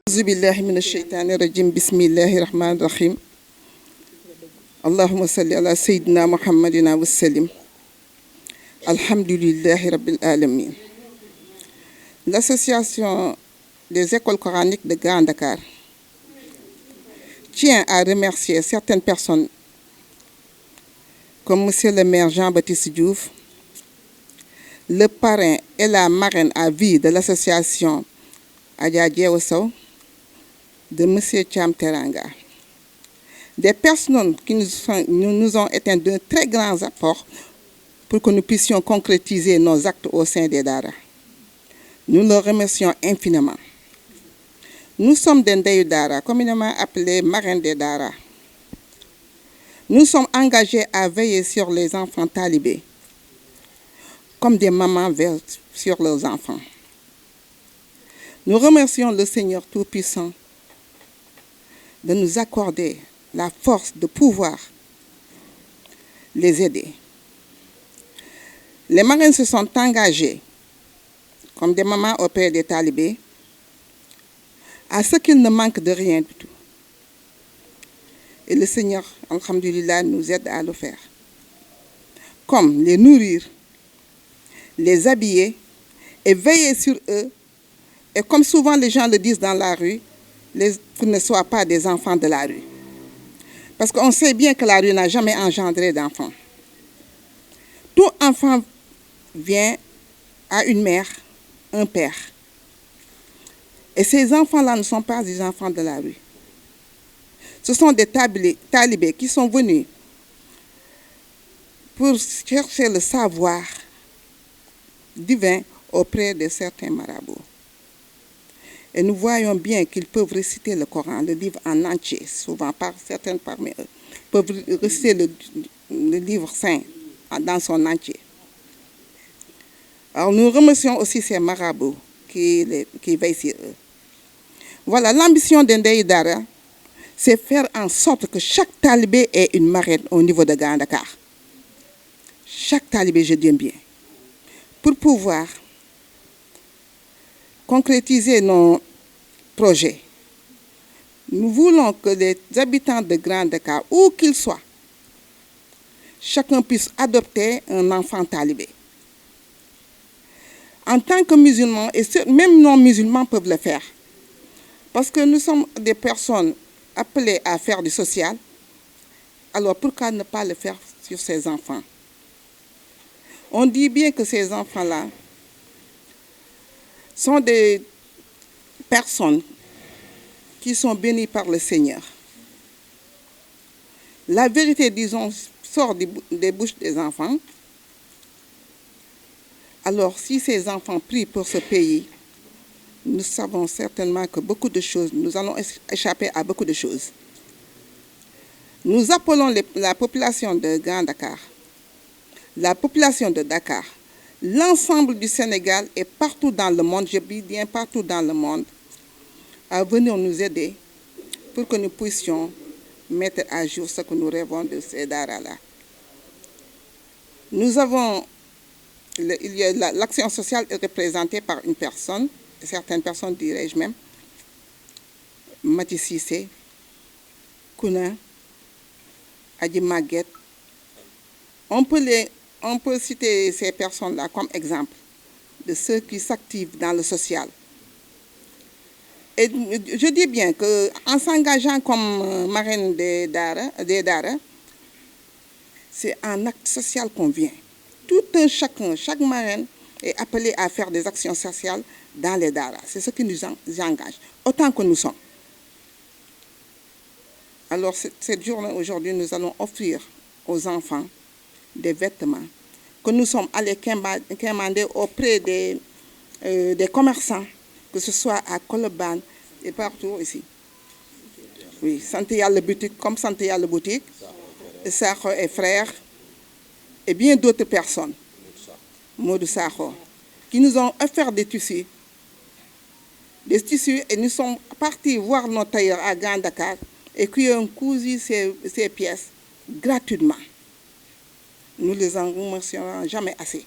أعوذ بالله من الشيطان الرجيم بسم الله الرحمن الرحيم اللهم صل على سيدنا محمد وسلم الحمد لله رب العالمين. L'association des écoles coraniques de Grand Dakar tient à remercier certaines personnes comme Monsieur le maire Jean-Baptiste Diouf, le parrain et la marraine à vie de l'association Adja Diewo Sow, de Monsieur Thiam Teranga. Des personnes qui nous ont été de très grands apports pour que nous puissions concrétiser nos actes au sein des Dara. Nous leur remercions infiniment. Nous sommes des Ndeyu Dara, communément appelés marraines des Dara. Nous sommes engagés à veiller sur les enfants talibés, comme des mamans veillent sur leurs enfants. Nous remercions le Seigneur Tout-Puissant de nous accorder la force de pouvoir les aider. Les marraines se sont engagés, comme des mamans auprès des talibés, à ce qu'ils ne manquent de rien du tout. Et le Seigneur, alhamdulillah, nous aide à le faire. Comme les nourrir, les habiller et veiller sur eux. Et comme souvent les gens le disent dans la rue, qu'ils ne soient pas des enfants de la rue. Parce qu'on sait bien que la rue n'a jamais engendré d'enfants. Tout enfant vient à une mère, un père. Et ces enfants-là ne sont pas des enfants de la rue. Ce sont des talibés qui sont venus pour chercher le savoir divin auprès de certains marabouts. Et nous voyons bien qu'ils peuvent réciter le Coran, le livre en entier, souvent certains parmi eux, peuvent réciter le livre saint dans son entier. Alors nous remercions aussi ces marabouts qui veillent sur eux. Voilà, l'ambition d'un Ndeyu Dara, c'est faire en sorte que chaque talibé ait une marraine au niveau de Grand Dakar. Chaque talibé, je dis bien. Pour pouvoir concrétiser nos projets, nous voulons que les habitants de Grand Dakar, où qu'ils soient, chacun puisse adopter un enfant talibé. En tant que musulmans, et même non-musulmans peuvent le faire. Parce que nous sommes des personnes appelées à faire du social, alors pourquoi ne pas le faire sur ces enfants? On dit bien que ces enfants-là sont des personnes qui sont bénies par le Seigneur. La vérité, disons, sort des bouches des enfants. Alors, si ces enfants prient pour ce pays, nous savons certainement que beaucoup de choses, nous allons échapper à beaucoup de choses. Nous appelons la population de Grand Dakar, la population de Dakar, l'ensemble du Sénégal et partout dans le monde, je dis bien partout dans le monde, à venir nous aider pour que nous puissions mettre à jour ce que nous rêvons de ces Dara-là. Nous avons, l'action sociale est représentée par une personne, certaines personnes dirais-je même, Mati Cissé, Kouna, Adji Maguette. On peut citer ces personnes-là comme exemple de ceux qui s'activent dans le social. Et je dis bien qu'en s'engageant comme marraine des Dara, c'est un acte social qu'on vient. Tout un chacun, chaque marraine est appelé à faire des actions sociales dans les Dara. C'est ce qui nous engage, autant que nous sommes. Alors cette journée aujourd'hui, nous allons offrir aux enfants des vêtements que nous sommes allés commander auprès des commerçants, que ce soit à Colobane et partout ici. Oui, Santé Yalla Boutique, comme Santé Yalla Boutique, Sakho et Frères, et bien d'autres personnes, Modou Sakho, qui nous ont offert des tissus, et nous sommes partis voir nos tailleurs à Grand Dakar et qui ont cousu ces pièces gratuitement. Nous les en remercierons jamais assez.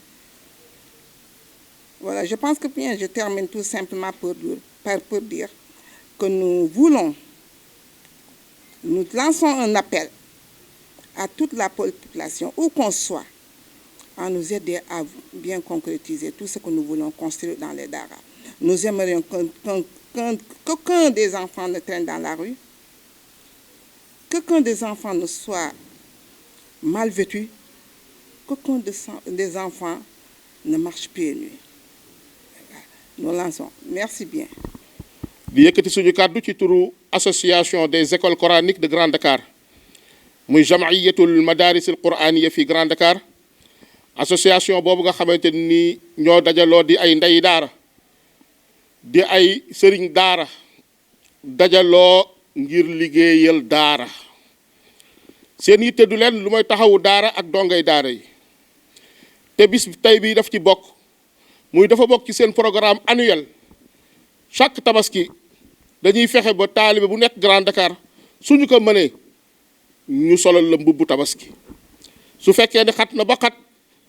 Voilà, je pense que bien, je termine tout simplement pour dire que nous lançons un appel à toute la population, où qu'on soit, à nous aider à bien concrétiser tout ce que nous voulons construire dans les daara. Nous aimerions qu'aucun des enfants ne traîne dans la rue, qu'aucun des enfants ne soit mal vêtu, qu'aucun des enfants ne marche pieds nus. Nous lançons. Merci bien. di yëkkati suñu kàddu ci turu association des écoles coraniques de Grand Dakar muy jama'iyatul madaris al qur'aniya fi Grand Dakar association boobu nga xamante ni ñoo dajaloo di ay ndey daara di ay sëriñ daara dajaloo ngir liggéeyal daara seen yitte du leen lu mooy taxawu daara ak dongay daara yi te bis tey bii daf ci bokk muy dafa bokk ci seen programme annuel chaque tabaski dañuy fexe ba taalibe bu nekk Grand Dakar suñu ko mënee ñu solal la mbubbu tabaski su fekkee ne xat na ba xat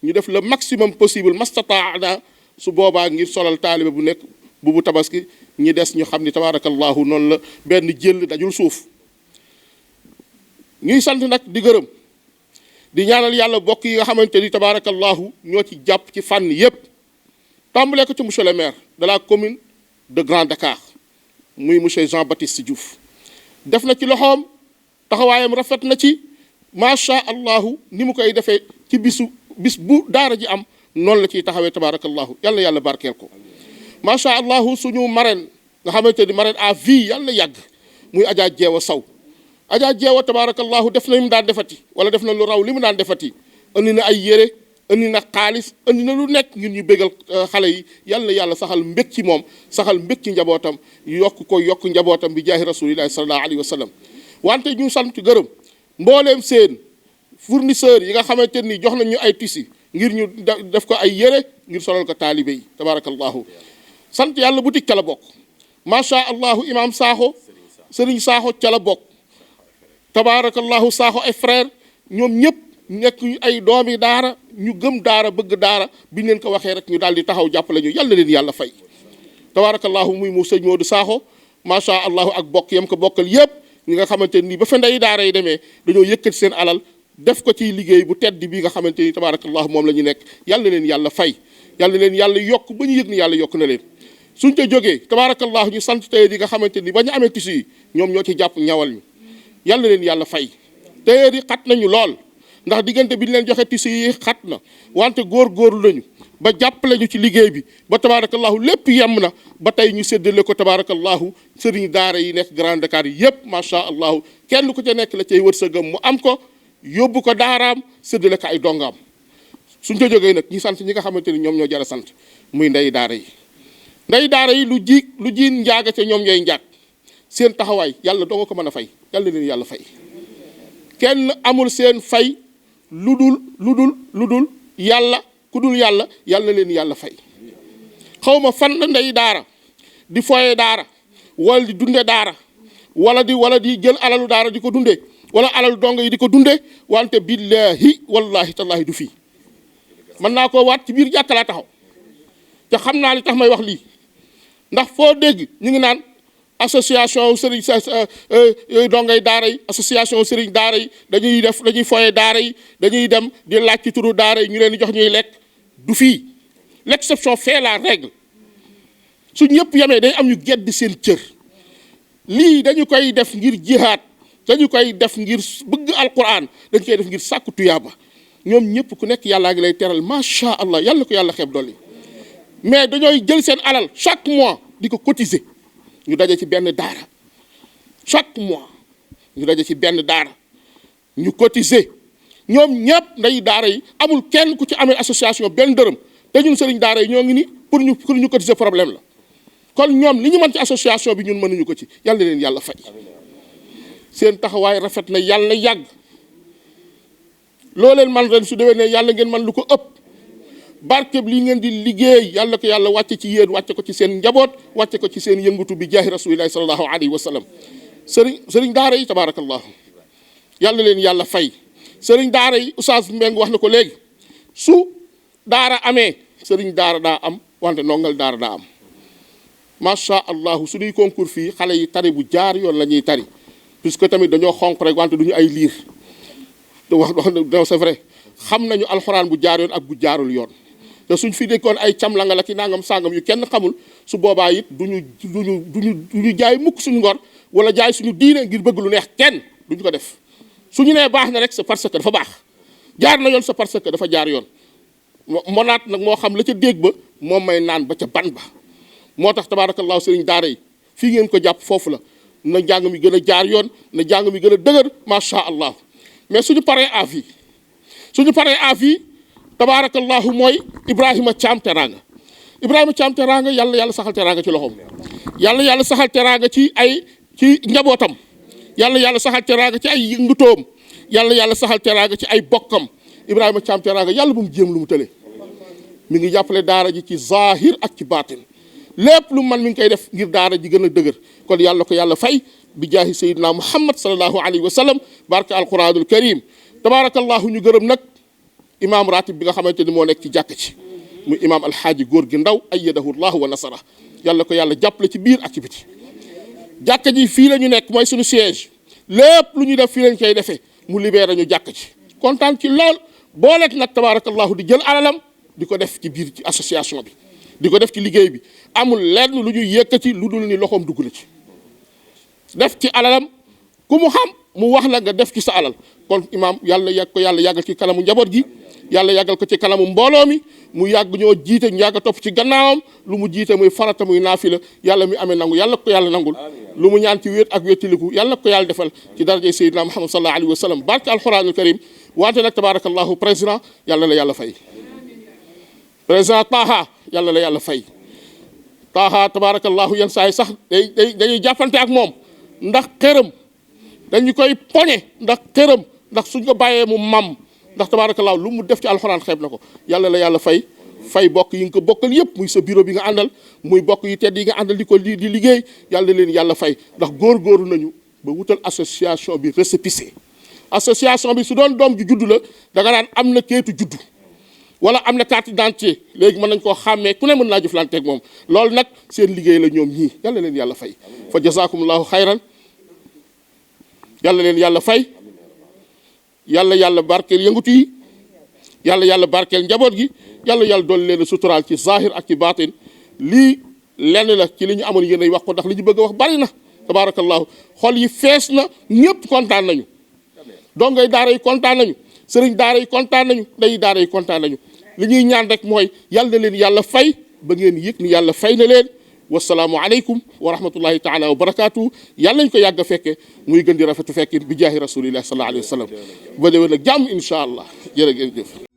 ñu def le maximum possible mastataana su boobaa ngir solal taalibe bu nekk mbubbu tabaski ñi des ñu xam ni tabaarakallahu noonu la benn jël dajul suuf ñuy sant nag di gërëm di ñaanal yàlla bokk yi nga xamante ni tabaarakallahu ñoo ci jàpp ci fànn yépp tàmbalee ko ci monsieur le maire de la commune de Grand Dakar muy monsieur Jean-Baptiste Diouf def na ci loxoom taxawaayam rafet na ci macha allahu ni mu koy defee ci bis bu daara ji am noonu la ciy taxawee tabaarakallahu yàlla yàlla barkeel ko macha allahu suñu marraine nga xamante ni marraine à vie yàlla yàgg muy Adja Jeewa Saw Adja Jeewa tabaarakallahu def na li mu daan defati wala def na lu raw li mu daan defati andi na ay yére andi na xaalis andi na lu nekk ngir ñu bégal xale yi yàlla saxal mbég ci moom saxal mbég ci njabootam yokk njabootam bi jaahi rasulillahi sallallahu alayhi wa sallam wante ñu sant gërëm mbooleem seen fournisseurs yi nga xamante ni jox nañ ñu ay tissus ngir ñu def ko ay yére ngir solal ko taalibe yi tabaarakallahu sant yàlla boutique ca la bokk macha allahu imam Sakho Serigne Sakho ca la bokk tabaarakallahu Sakho ay frère ñoom ñëpp nekk ay doomi daara ñu gëm daara bëgg daara bi leen ko waxee rek ñu daal di taxaw jàppale ñu yàlla leen yàlla fay tabaarakallahu muy mu sëñ Modou Sakho macha allahu ak bokk yam ko bokkal yëpp ñi nga xamante ni ba fa ndey daara yi demee dañoo yëkkati seen alal def ko ci liggéey bu tedd bi nga xamante ni tabaarakallahu moom la ñu nekk yàlla leen yàlla fay yàlla leen yàlla yokk ba ñu yëg ni yàlla yokk na leen suñ ca jógee tabaarakallahu ñu sant tailleur yi nga xamante ni ba ñu amee tissu yi ñoom ñoo ci jàpp ñawal ñu yàlla leen yàlla fay tailleur yi xat nañu lool ndax diggante bi ñu leen joxe tissu yi xat na wante góor-góorlu nañu ba jàppale ñu ci liggéey bi ba tabaarakallahu lépp yem na ba tey ñu séddale ko tabaarakallahu sëriñ daara yi nekk Grand Dakar yépp macha allahu kenn ku ca nekk la cay wërsëgam mu am ko yóbbu ko daaraam séddale ko ay dongaam suñ ca jógee nag ñi sant ñi nga xamante ni ñoom ñoo jar a sant muy ndey daara yi lu jiin njaaga ca ñoom ñooy njaag seen taxawaay yàlla doo nga ko mën a fay yàlla leen yàlla fay kenn amul seen fay lu dul yàlla ku dul yàlla yàlla leen yàlla fay xawma fan la ndey daara di foye daara wala di dunde daara wala di jël alalu daara di ko dunde wala alalu dongo yi di ko dunde wante billahi wallahi tallahi du fii mën naa koo waat ci biir jàkka laa taxaw te xam naa li tax may wax lii ndax foo dégg ñu ngi naan association sëriñ dongay daara yi association sëriñ daara yi dañuy foye daara yi dañuy dem di laaj ci turu daara yi ñu leen di jox ñuy lekk du fii l'exception fait la règle su ñëpp yemee day am ñu gedd seen cër lii dañu koy def ngir jihaad dañu koy def ngir bëgg alquran dañu koy def ngir sàkku tuyaaba ñoom ñëpp ku nekk yàllaa ngi lay teral macha allah yàlla ko yàlla xeeb dolli mais dañooy jël seen alal chaque mois di ko cotiser ñu daje ci benn daara chaque mois ñu daje ci benn daara ñu cotiser ñoom ñëpp nday daara yi amul kenn ku ci amee association benn dërëm te ñun sëriñ daara yi ñoo ngi ni pour ñu cotiser problème la kon ñoom li ñu mën ci association bi ñun mënuñu ko ci yàlla leen yàlla fay seen taxawaay rafet na yàlla yàgg loo leen man ren su déwee ne yàlla ngeen man lu ko ëpp barkeb li ngeen di liggéey yàlla ko yàlla wàcce ci yéen wàcce ko ci seen njaboot wàcce ko ci seen yëngutu bi jaahi rasulillahi sallallahu alayhi wa sallam sëriñ daara yi tabaarakallahu yàlla leen yàlla fay sëriñ daara yi oustaz Mbeng wax na ko léegi su daara amee sëriñ daara daa am wante ndongal daara daa am macha allah suñuy concours fii xale yi tari bu jaar yoon la ñuy tari puisque tamit dañoo xonq rek wante duñu ay liir te wax c'est vrai xam nañu alxuraan bu jaar yoon ak bu jaarul yoon te suñ fi dekkoon ay camlanga la ki nangam sangam yu kenn xamul su boobaa it duñu jaay mukk suñu ngor wala jaay suñu diine ngir bëgg lu neex kenn duñu ko def suñu nee baax na rek c'est parce que dafa baax jaar na yoon c'est parce que dafa jaar yoon monaat nag moo xam la ca déeg ba moom may naan ba ca ban ba moo tax tabarakallahu sëriñ daara yi fii ngeen ko jàpp foofu la na njàng mi gën a jaar yoon na njàng mi gën a dëgër macha allah mais suñu paree à vie tabarakallahu mooy Ibrahima Thiam Teranga Ibrahima Thiam Teranga yàlla saxal teranga ci loxoom yàlla saxal teranga ci njabootam yàlla saxal teranga ci ay yëngutoom yàlla saxal teranga ci ay bokkam Ibrahima Thiam Teranga yàlla bu mu jéem lu mu tële mi ngi jàppale daara ji ci zahir ak ci baatin lépp lu man mi ngi koy def ngir daara ji gën a dëgër kon yàlla ko yàlla fay bi jaahi sayyidina Muhammad sallallahu alayhi wa sallam barke alquranul karim tabarakallahu ñu gërëm nag imaam ratib bi nga xamante ni moo nekk ci jàkk ci muy imaam alxaaji góor gi ndaw ayyadahu llahu wa nasara yàlla ko yàlla jàppale ci biir ak ci biti jàkk ji fii la ñu nekk mooy suñu siège lépp lu ñu def fii lañ koy defee mu libéré ñu jàkk ci kontaan ci lool booleeg nag tabarakallahu di jël alalam di ko def ci biir ci association bi di ko def ci liggéey bi amul lenn lu ñuy yëkkati lu dul ni loxoom dugg na ci def ci alalam ku mu xam mu wax la nga def ci sa alal kon imaam yàlla yàggal ci kanamu njaboot gi yàlla yàggal ko ci kanamu mbooloo mi mu yàgg ñoo jiite ñu yàgg topp ci gannaawam lu mu jiite muy farata muy naafila yàlla mi amee nangu yàlla ko yàlla nangul lu mu ñaan ci wéet ak wéttiliku yàlla ko yàlla defal ci darajay sayyidina Muhammad sallallahu alayhi wa sallam barke alquranul karim wante nag tabarakallahu président yàlla la yàlla fay président Taha yàlla la yàlla fay Taha tabarakallahu yenn saa yi sax dañuy jàppante ak moom ndax xërëm dañu koy poñe ndax xërëm ndax suñ ko bàyyee mu mam ndax tabarakallahu lu mu def ci alxuraan xeeb na ko yàlla la yàlla fay bokk yi nga ko bokkal yëpp muy sa bureau bi nga àndal muy bokk yi tedd yi nga àndal di liggéey yàlla leen yàlla fay ndax góorgóorlu nañu ba wutal association bi récépissé association bi su doon doom ju juddu la da nga naan am na kayitu juddu wala am na carte d'identité léegi mën nañ koo xàmmee ku ne mën naa jëflanteeg moom loolu nag seen liggéey la ñoom ñii yàlla leen yàlla fay fa jazakumullahu xayran yàlla leen yàlla fay yàlla barkeel yëngutu yi yàlla barkeel njaboot gi yàlla doon leen a suturaal ci zahir ak ci baatin lii lenn la ci li ñu amoon yéen ay wax ko ndax li ñu bëgg a wax bari na tabarakallahu xol yi fees na ñëpp kontaan nañu dongay daara yi kontaan nañu sëriñ daara yi kontaan nañu day daara yi kontaan nañu li ñuy ñaan rek mooy yàlla na leen yàlla fay ba ngeen yëg ni yàlla fay na leen wasalaamu aleykum wa rahmatullahi taala wa barakaatu yàlla nañ ko yàgg a fekke muy gën di rafetu fekkin bi jaahi rasulillahi sallallahu alayhi wa sallam ba déwén nag jàmm incha allah jërë ngeen jëf